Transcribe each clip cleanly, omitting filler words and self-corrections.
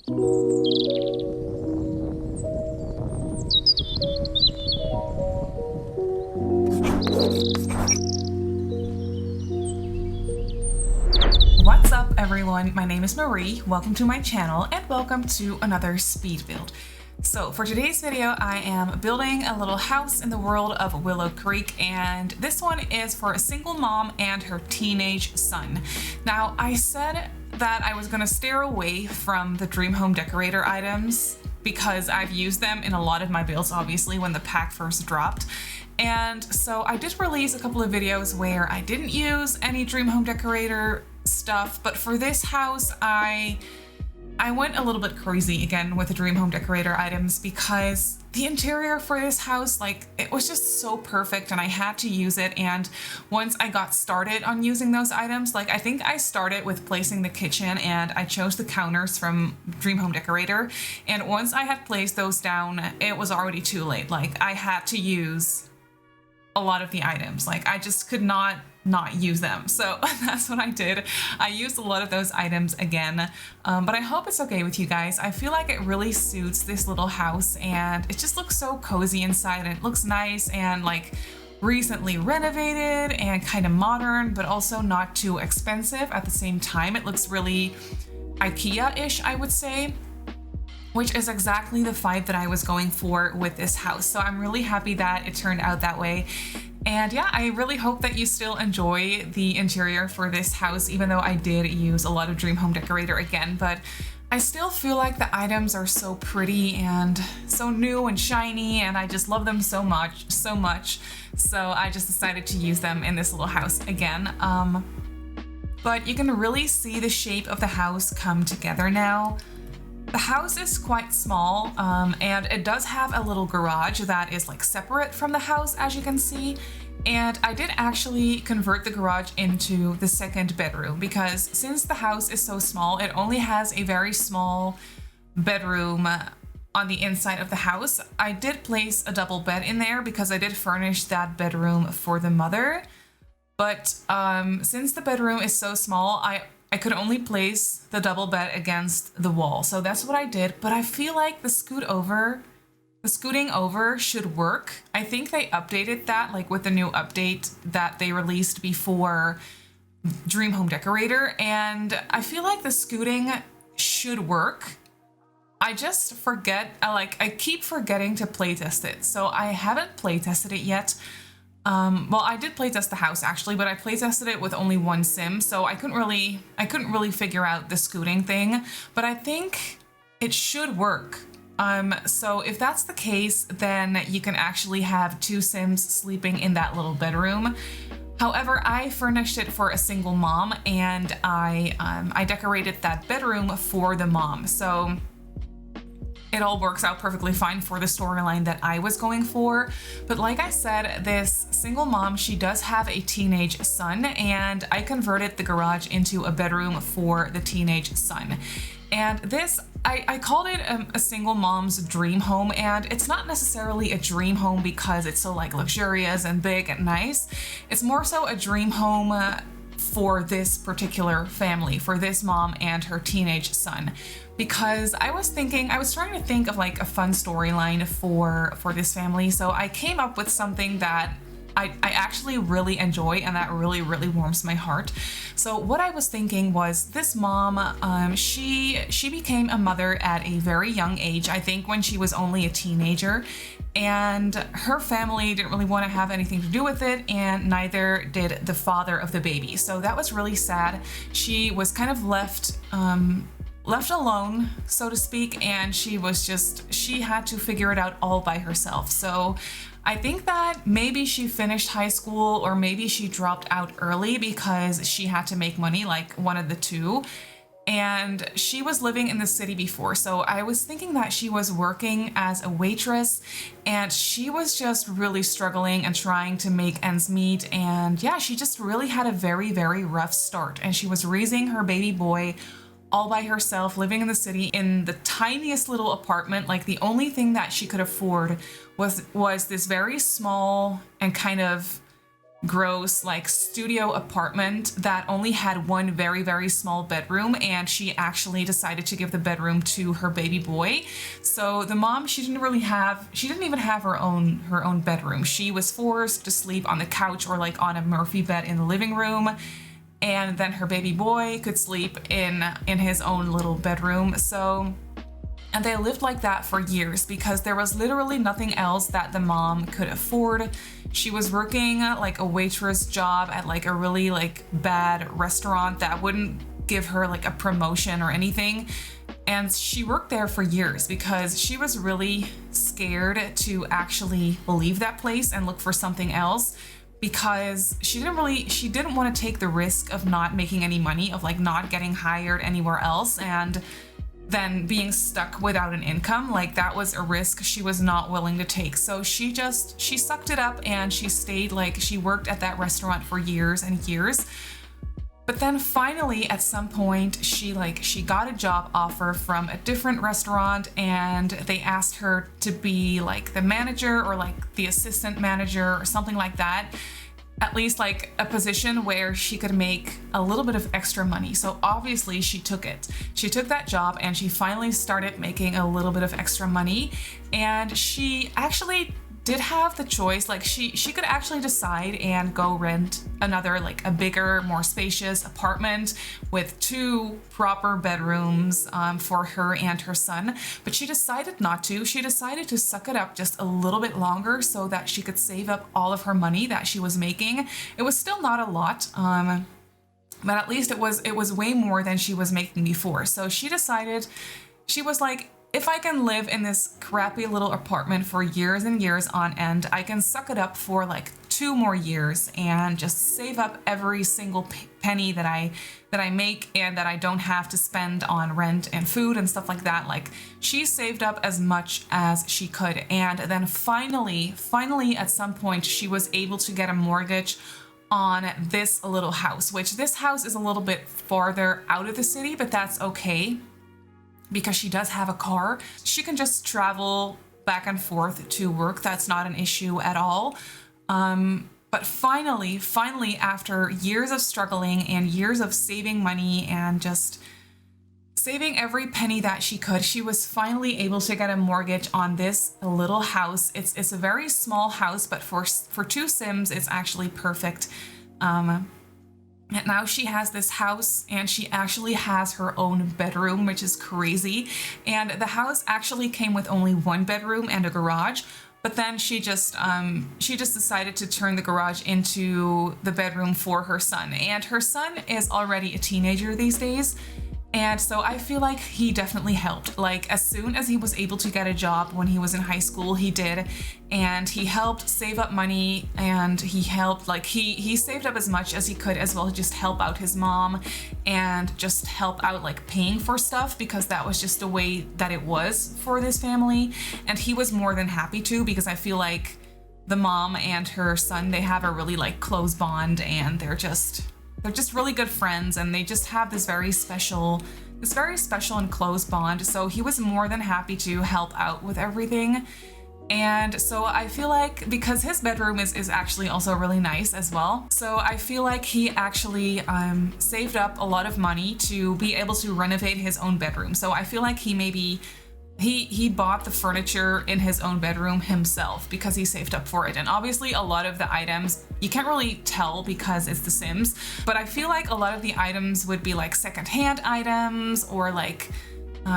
What's up everyone, my name is Marie, welcome to my channel and welcome to another speed build. So for today's video I am building a little house in the world of Willow Creek, and this one is for a single mom and her teenage son. Now I said that I was going to steer away from the dream home decorator items because I've used them in a lot of my builds, obviously, when the pack first dropped. And so I did release a couple of videos where I didn't use any dream home decorator stuff, but for this house I went a little bit crazy again with the dream home decorator items because the interior for this house, like, it was just so perfect and I had to use it. And once I got started on using those items, like, I think I started with placing the kitchen and I chose the counters from dream home decorator, and once I had placed those down it was already too late. Like, I had to use a lot of the items, like I just could not use them. So that's what I did. I used a lot of those items again, but I hope it's okay with you guys. I feel like it really suits this little house and it just looks so cozy inside and it looks nice and like recently renovated and kind of modern, but also not too expensive at the same time. It looks really IKEA-ish, I would say, which is exactly the vibe that I was going for with this house. So I'm really happy that it turned out that way. And yeah, I really hope that you still enjoy the interior for this house, even though I did use a lot of dream home decorator again, but I still feel like the items are so pretty and so new and shiny, and I just love them so much. So I just decided to use them in this little house again. But you can really see the shape of the house come together now. The house is quite small, and it does have a little garage that is like separate from the house, as you can see. And I did actually convert the garage into the second bedroom because since the house is so small, it only has a very small bedroom on the inside of the house. I did place a double bed in there because I did furnish that bedroom for the mother. But since the bedroom is so small, I could only place the double bed against the wall. So that's what I did, but I feel like the scooting over should work. I think they updated that, like with the new update that they released before Dream Home Decorator, and I feel like the scooting should work. I just forget, I keep forgetting to playtest it. So I haven't playtested it yet. Well, I did playtest the house actually, but I playtested it with only one sim, so I couldn't really figure out the scooting thing, but I think it should work. So if that's the case, then you can actually have two sims sleeping in that little bedroom. However, I furnished it for a single mom, and I decorated that bedroom for the mom, so it all works out perfectly fine for the storyline that I was going for. But like I said, this single mom, she does have a teenage son, and I converted the garage into a bedroom for the teenage son. And this, I called it a single mom's dream home, and it's not necessarily a dream home because it's so like luxurious and big and nice. It's more so a dream home for this particular family, for this mom and her teenage son. Because I was trying to think of like a fun storyline for this family. So I came up with something that I actually really enjoy and that really warms my heart. So what I was thinking was this mom, she became a mother at a very young age, I think when she was only a teenager, and her family didn't really want to have anything to do with it, and neither did the father of the baby. So that was really sad. She was kind of left alone, so to speak, and she had to figure it out all by herself. So I think that maybe she finished high school or maybe she dropped out early because she had to make money, like one of the two. And she was living in the city before, so I was thinking that she was working as a waitress and she was just really struggling and trying to make ends meet. And yeah, she just really had a very rough start, and she was raising her baby boy all by herself, living in the city in the tiniest little apartment. Like, the only thing that she could afford was this very small and kind of gross like studio apartment that only had one very, very small bedroom, and she actually decided to give the bedroom to her baby boy. So the mom, she didn't even have her own bedroom. She was forced to sleep on the couch or like on a Murphy bed in the living room, and then her baby boy could sleep in his own little bedroom. So, and they lived like that for years because there was literally nothing else that the mom could afford. She was working like a waitress job at like a really like bad restaurant that wouldn't give her like a promotion or anything. And she worked there for years because she was really scared to actually leave that place and look for something else, because she didn't want to take the risk of not making any money, of like not getting hired anywhere else and then being stuck without an income. Like that was a risk she was not willing to take. So she sucked it up and she stayed, like she worked at that restaurant for years and years. But then finally at some point she got a job offer from a different restaurant, and they asked her to be like the manager or like the assistant manager or something like that. At least like a position where she could make a little bit of extra money. So obviously she took it. She took that job and she finally started making a little bit of extra money. And she actually did have the choice. Like she could actually decide and go rent another, like a bigger, more spacious apartment with 2 proper bedrooms for her and her son. But she decided not to. She decided to suck it up just a little bit longer so that she could save up all of her money that she was making. It was still not a lot, but at least it was way more than she was making before. So she decided, she was like, if I can live in this crappy little apartment for years and years on end, I can suck it up for like 2 more years and just save up every single penny that I make and that I don't have to spend on rent and food and stuff like that. Like she saved up as much as she could. And then finally at some point she was able to get a mortgage on this little house, which this house is a little bit farther out of the city, but that's okay, because she does have a car. She can just travel back and forth to work. That's not an issue at all. But finally, after years of struggling and years of saving money and just saving every penny that she could, she was finally able to get a mortgage on this little house. It's a very small house, but for 2 Sims, it's actually perfect. And now she has this house and she actually has her own bedroom, which is crazy. And the house actually came with only 1 bedroom and a garage, but then she just decided to turn the garage into the bedroom for her son. And her son is already a teenager these days. And so I feel like he definitely helped. Like as soon as he was able to get a job when he was in high school, he did. And he helped save up money, and he helped, like he saved up as much as he could as well to just help out his mom and just help out like paying for stuff, because that was just the way that it was for this family. And he was more than happy to, because I feel like the mom and her son, they have a really like close bond, and they're just really good friends, and they just have this very special and close bond. So he was more than happy to help out with everything. And so I feel like, because his bedroom is actually also really nice as well, so I feel like he actually saved up a lot of money to be able to renovate his own bedroom. So I feel like he bought the furniture in his own bedroom himself because he saved up for it. And obviously a lot of the items you can't really tell because it's The Sims, but I feel like a lot of the items would be like secondhand items or like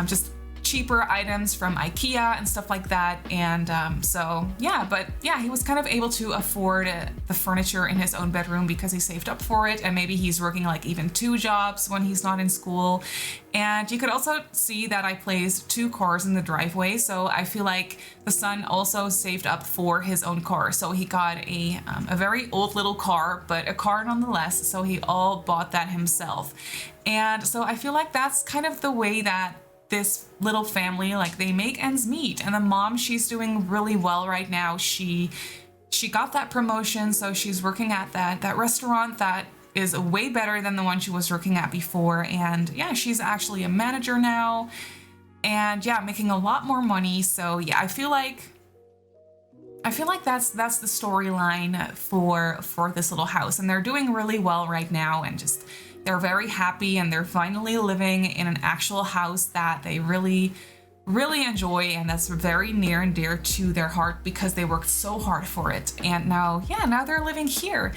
just cheaper items from IKEA and stuff like that. And so yeah, but yeah, he was kind of able to afford the furniture in his own bedroom because he saved up for it. And maybe he's working like even 2 jobs when he's not in school. And you could also see that I placed 2 cars in the driveway. So I feel like the son also saved up for his own car. So he got a very old little car, but a car nonetheless. So he all bought that himself. And so I feel like that's kind of the way that this little family, like, they make ends meet. And the mom, she's doing really well right now. She got that promotion, so she's working at that restaurant that is way better than the one she was working at before. And yeah, she's actually a manager now, and yeah, making a lot more money. So yeah, I feel like I feel like that's the storyline for this little house, and they're doing really well right now, and just they're very happy, and they're finally living in an actual house that they really enjoy, and that's very near and dear to their heart because they worked so hard for it. And now, yeah, now they're living here.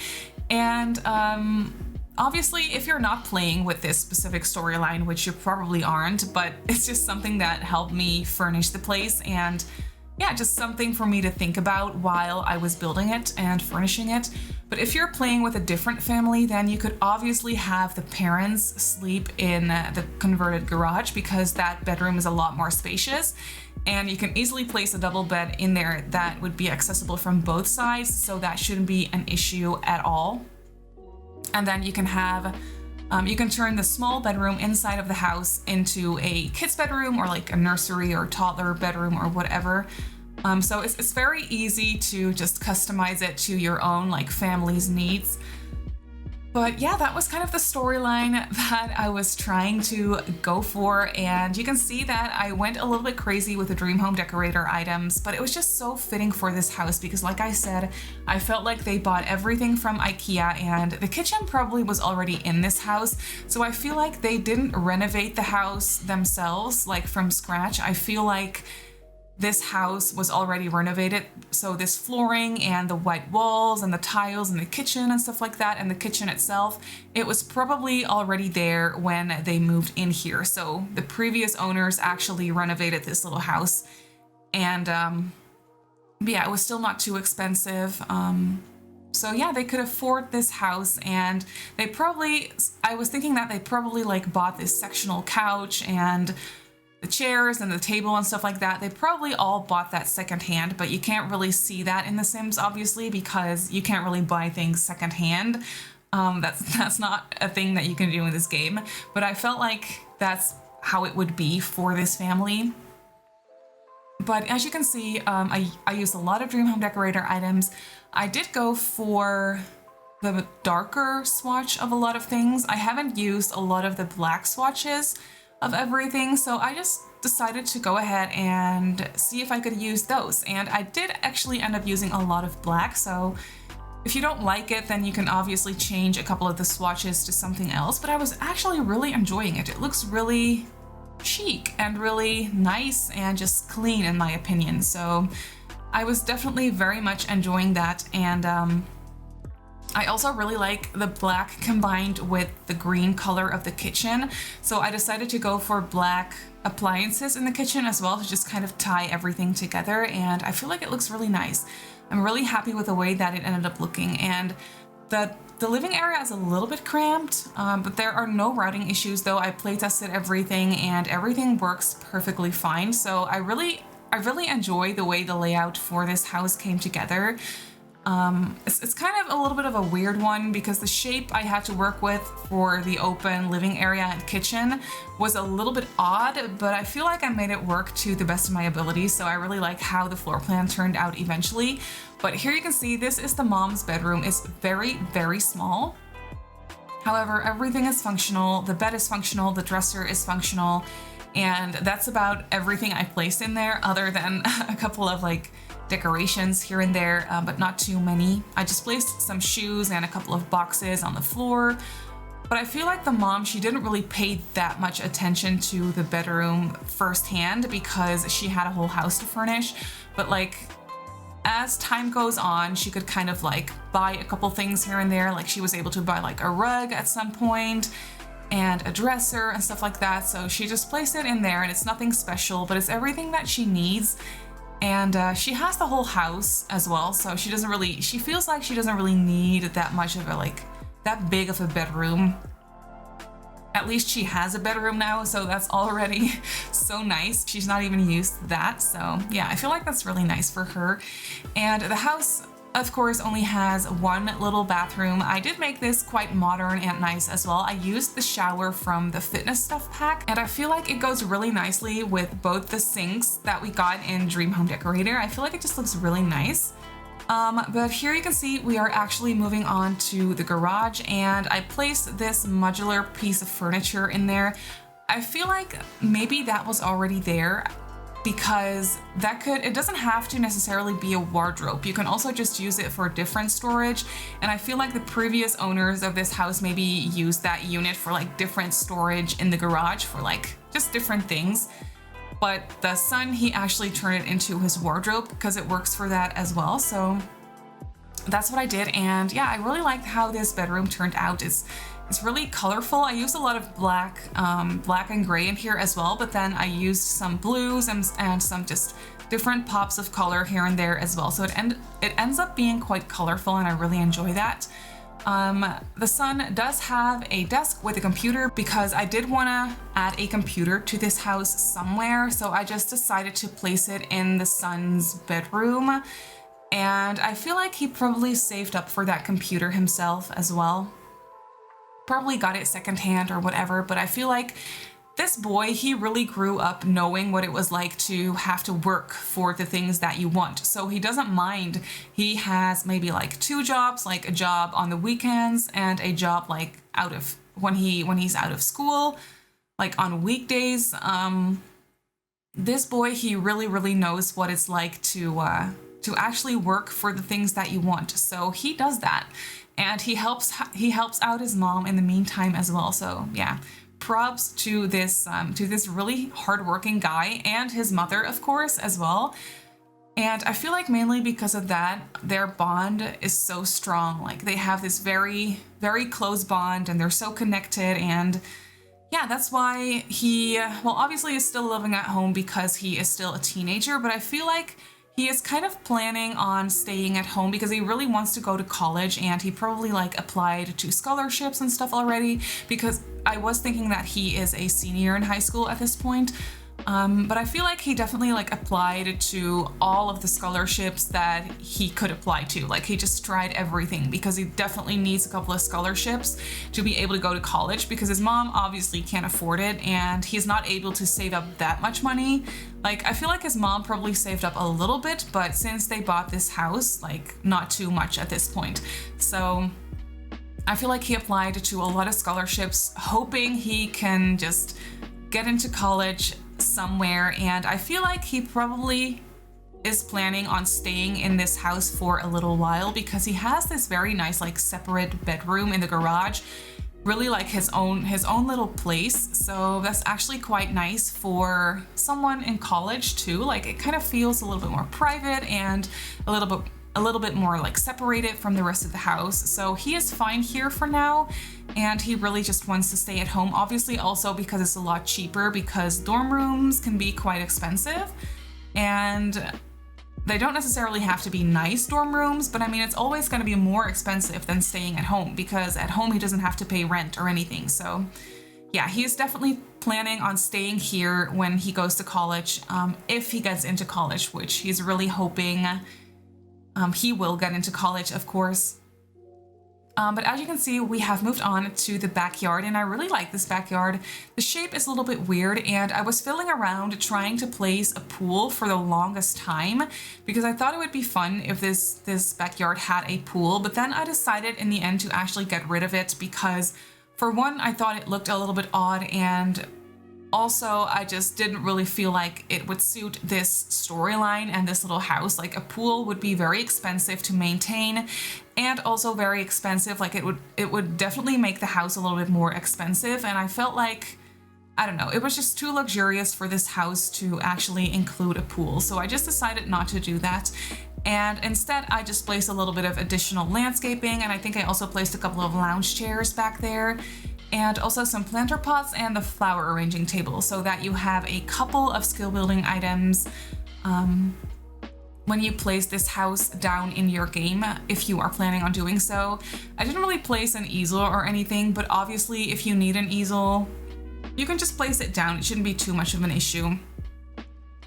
And obviously, if you're not playing with this specific storyline, which you probably aren't, but it's just something that helped me furnish the place, and yeah, just something for me to think about while I was building it and furnishing it. But if you're playing with a different family, then you could obviously have the parents sleep in the converted garage, because that bedroom is a lot more spacious, and you can easily place a double bed in there that would be accessible from both sides, so that shouldn't be an issue at all. And then you can have you can turn the small bedroom inside of the house into a kid's bedroom, or like a nursery or toddler bedroom or whatever. So it's very easy to just customize it to your own like family's needs. But yeah, that was kind of the storyline that I was trying to go for, and you can see that I went a little bit crazy with the dream home decorator items, but it was just so fitting for this house because, like I said, I felt like they bought everything from IKEA, and the kitchen probably was already in this house, so I feel like they didn't renovate the house themselves like from scratch. I feel like this house was already renovated, so this flooring and the white walls and the tiles and the kitchen and stuff like that, and the kitchen itself, it was probably already there when they moved in here. So the previous owners actually renovated this little house, and yeah, it was still not too expensive. So yeah, they could afford this house, and they probably, I was thinking that they probably like bought this sectional couch and the chairs and the table and stuff like that. They probably all bought that secondhand, but you can't really see that in The Sims, obviously, because you can't really buy things secondhand. That's not a thing that you can do in this game, but I felt like that's how it would be for this family. But as you can see, I used a lot of dream home decorator items. I did go for the darker swatch of a lot of things. I haven't used a lot of the black swatches of everything, so I just decided to go ahead and see if I could use those, and I did actually end up using a lot of black. So if you don't like it, then you can obviously change a couple of the swatches to something else, but I was actually really enjoying it. It looks really chic and really nice and just clean in my opinion, so I was definitely very much enjoying that. And I also really like the black combined with the green color of the kitchen, so I decided to go for black appliances in the kitchen as well to just kind of tie everything together, and I feel like it looks really nice. I'm really happy with the way that it ended up looking, and the living area is a little bit cramped, but there are no routing issues though. I play tested everything and everything works perfectly fine, so I really enjoy the way the layout for this house came together. It's kind of a little bit of a weird one because the shape I had to work with for the open living area and kitchen was a little bit odd, but I feel like I made it work to the best of my ability, so I really like how the floor plan turned out eventually. But here you can see this is the mom's bedroom. It's very, very small. However, everything is functional. The bed is functional, the dresser is functional, and that's about everything I placed in there other than a couple of like decorations here and there, but not too many. I just placed some shoes and a couple of boxes on the floor, but I feel like the mom, she didn't really pay that much attention to the bedroom firsthand because she had a whole house to furnish. But like as time goes on, she could kind of like buy a couple things here and there. Like she was able to buy like a rug at some point and a dresser and stuff like that. So she just placed it in there, and it's nothing special, but it's everything that she needs. And she has the whole house as well, so she feels like she doesn't really need that much of a, like, that big of a bedroom. At least she has a bedroom now, so that's already so nice. She's not even used to that, so yeah, I feel like that's really nice for her. And the house, of course, only has one little bathroom. I did make this quite modern and nice as well. I used the shower from the fitness stuff pack, and I feel like it goes really nicely with both the sinks that we got in Dream Home Decorator. I feel like it just looks really nice. But here you can see we are actually moving on to the garage, and I placed this modular piece of furniture in there. I feel like maybe that was already there. because it doesn't have to necessarily be a wardrobe. You can also just use it for different storage. And I feel like the previous owners of this house maybe used that unit for like different storage in the garage for like just different things. But the son, he actually turned it into his wardrobe because it works for that as well. So that's what I did. And yeah, I really liked how this bedroom turned out. It's really colorful. I used a lot of black and gray in here as well, but then I used some blues and some just different pops of color here and there as well. So it ends up being quite colorful, and I really enjoy that. The son does have a desk with a computer because I did want to add a computer to this house somewhere. So I just decided to place it in the son's bedroom. And I feel like he probably saved up for that computer himself as well. Probably got it secondhand or whatever, but I feel like this boy, he really grew up knowing what it was like to have to work for the things that you want. So he doesn't mind. He has maybe like 2 jobs, like a job on the weekends and a job like when he's out of school, like on weekdays. This boy, he really knows what it's like to actually work for the things that you want. So he does that, and he helps out his mom in the meantime as well. So yeah, props to this really hardworking guy, and his mother, of course, as well. And I feel like mainly because of that, their bond is so strong. Like they have this very close bond, and they're so connected. And yeah, that's why he, well, obviously is still living at home because he is still a teenager, but I feel like he is kind of planning on staying at home because he really wants to go to college, and he probably like applied to scholarships and stuff already, because I was thinking that he is a senior in high school at this point. But I feel like he definitely like applied to all of the scholarships that he could apply to. Like he just tried everything because he definitely needs a couple of scholarships to be able to go to college, because his mom obviously can't afford it, and he's not able to save up that much money. Like I feel like his mom probably saved up a little bit, but since they bought this house, like not too much at this point. So I feel like he applied to a lot of scholarships, hoping he can just get into college somewhere. And I feel like he probably is planning on staying in this house for a little while, because he has this very nice like separate bedroom in the garage, really like his own little place. So that's actually quite nice for someone in college too. Like it kind of feels a little bit more private and a little bit more like separated from the rest of the house. So he is fine here for now, and he really just wants to stay at home. Obviously also because it's a lot cheaper, because dorm rooms can be quite expensive, and they don't necessarily have to be nice dorm rooms, but I mean, it's always going to be more expensive than staying at home, because at home he doesn't have to pay rent or anything. So yeah, he is definitely planning on staying here when he goes to college, if he gets into college, which he's really hoping he will get into college, of course. But as you can see, we have moved on to the backyard, and I really like this backyard. The shape is a little bit weird, and I was fiddling around trying to place a pool for the longest time, because I thought it would be fun if this backyard had a pool, but then I decided in the end to actually get rid of it, because for one, I thought it looked a little bit odd, and also, I just didn't really feel like it would suit this storyline and this little house. Like a pool would be very expensive to maintain, and also very expensive. Like it would definitely make the house a little bit more expensive. And I felt like, I don't know, it was just too luxurious for this house to actually include a pool. So I just decided not to do that. And instead, I just placed a little bit of additional landscaping. And I think I also placed a couple of lounge chairs back there, and also some planter pots and the flower arranging table, so that you have a couple of skill building items when you place this house down in your game, if you are planning on doing so. I didn't really place an easel or anything, but obviously if you need an easel, you can just place it down. It shouldn't be too much of an issue.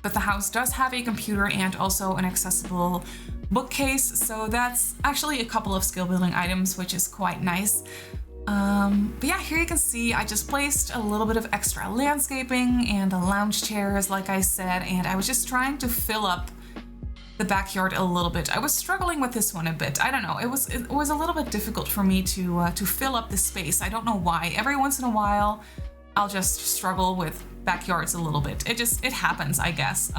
But the house does have a computer and also an accessible bookcase, so that's actually a couple of skill building items, which is quite nice. But yeah, here you can see I just placed a little bit of extra landscaping and the lounge chairs, like I said, and I was just trying to fill up the backyard a little bit. I was struggling with this one a bit. I don't know, it was a little bit difficult for me to fill up the space. I don't know why. Every once in a while, I'll just struggle with backyards a little bit. It happens, I guess.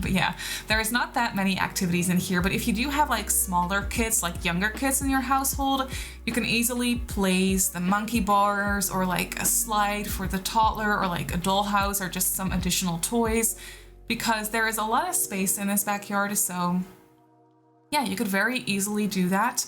But yeah, there is not that many activities in here, but if you do have like smaller kids, like younger kids in your household, you can easily place the monkey bars or like a slide for the toddler or like a dollhouse or just some additional toys, because there is a lot of space in this backyard. So yeah, you could very easily do that.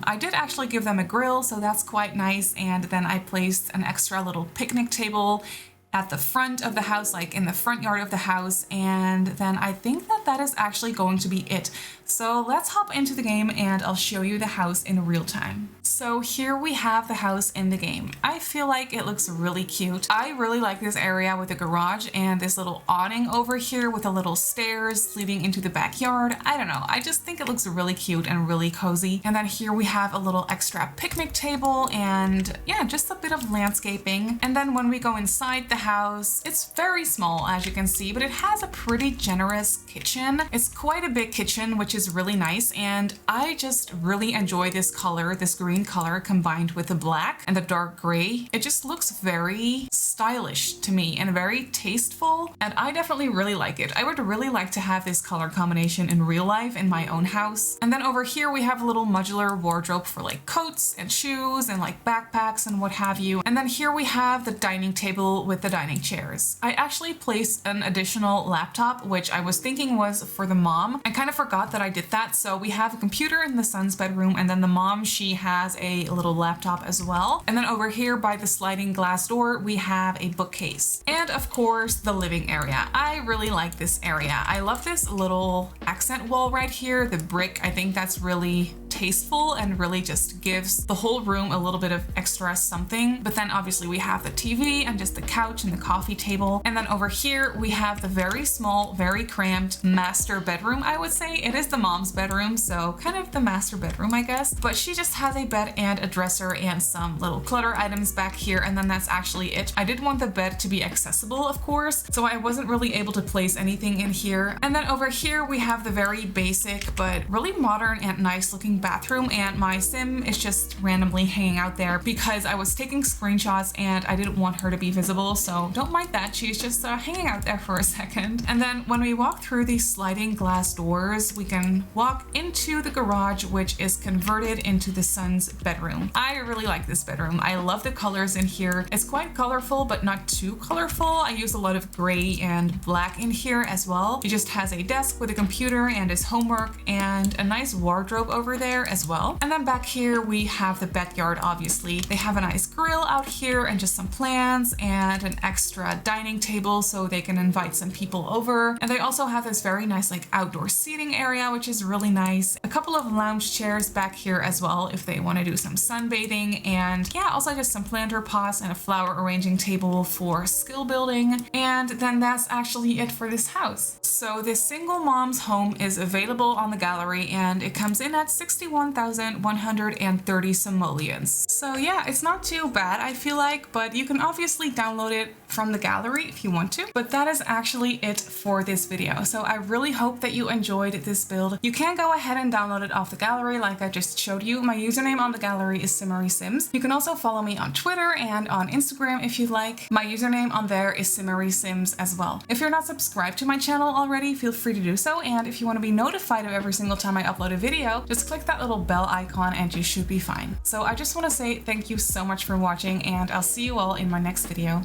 I did actually give them a grill, so that's quite nice. And then I placed an extra little picnic table at the front of the house, like in the front yard of the house. And then I think that that is actually going to be it. So let's hop into the game and I'll show you the house in real time. So here we have the house in the game. I feel like it looks really cute. I really like this area with the garage and this little awning over here with the little stairs leading into the backyard. I don't know, I just think it looks really cute and really cozy. And then here we have a little extra picnic table and yeah, just a bit of landscaping. And then when we go inside the house, it's very small as you can see, but it has a pretty generous kitchen. It's quite a big kitchen, which is really nice, and I just really enjoy this color, this green color combined with the black and the dark gray. It just looks very stylish to me and very tasteful, and I definitely really like it. I would really like to have this color combination in real life in my own house. And then over here we have a little modular wardrobe for like coats and shoes and like backpacks and what have you. And then here we have the dining table with the dining chairs. I actually placed an additional laptop, which I was thinking was for the mom. I kind of forgot that I did that. So we have a computer in the son's bedroom, and then the mom, she has a little laptop as well. And then over here by the sliding glass door, we have a bookcase. And of course, the living area. I really like this area. I love this little accent wall right here, the brick. I think that's really tasteful and really just gives the whole room a little bit of extra something. But then obviously we have the TV and just the couch and the coffee table. And then over here we have the very small, very cramped master bedroom. I would say it is the mom's bedroom, so kind of the master bedroom, I guess. But she just has a bed and a dresser and some little clutter items back here, and then that's actually it. I did want the bed to be accessible, of course, so I wasn't really able to place anything in here. And then over here we have the very basic but really modern and nice looking bathroom, and my sim is just randomly hanging out there because I was taking screenshots and I didn't want her to be visible, so don't mind that. She's just hanging out there for a second. And then when we walk through these sliding glass doors, we can walk into the garage, which is converted into the son's bedroom. I really like this bedroom. I love the colors in here. It's quite colorful, but not too colorful. I use a lot of gray and black in here as well. He just has a desk with a computer and his homework and a nice wardrobe over there as well. And then back here we have the backyard, obviously. They have a nice grill out here and just some plants and an extra dining table so they can invite some people over. And they also have this very nice like outdoor seating area, which is really nice. A couple of lounge chairs back here as well if they want to do some sunbathing, and yeah, also just some planter pots and a flower arranging table for skill building. And then that's actually it for this house. So this single mom's home is available on the gallery and it comes in at 61,130 simoleons. So yeah, it's not too bad, I feel like, but you can obviously download it from the gallery if you want to. But that is actually it for this video. So I really hope that you enjoyed this build. You can go ahead and download it off the gallery like I just showed you. My username on the gallery is Simmarysims. You can also follow me on Twitter and on Instagram if you'd like. My username on there is Simmarysims as well. If you're not subscribed to my channel already, feel free to do so. And if you want to be notified of every single time I upload a video, just click that little bell icon and you should be fine. So I just want to say thank you so much for watching, and I'll see you all in my next video.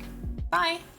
Bye!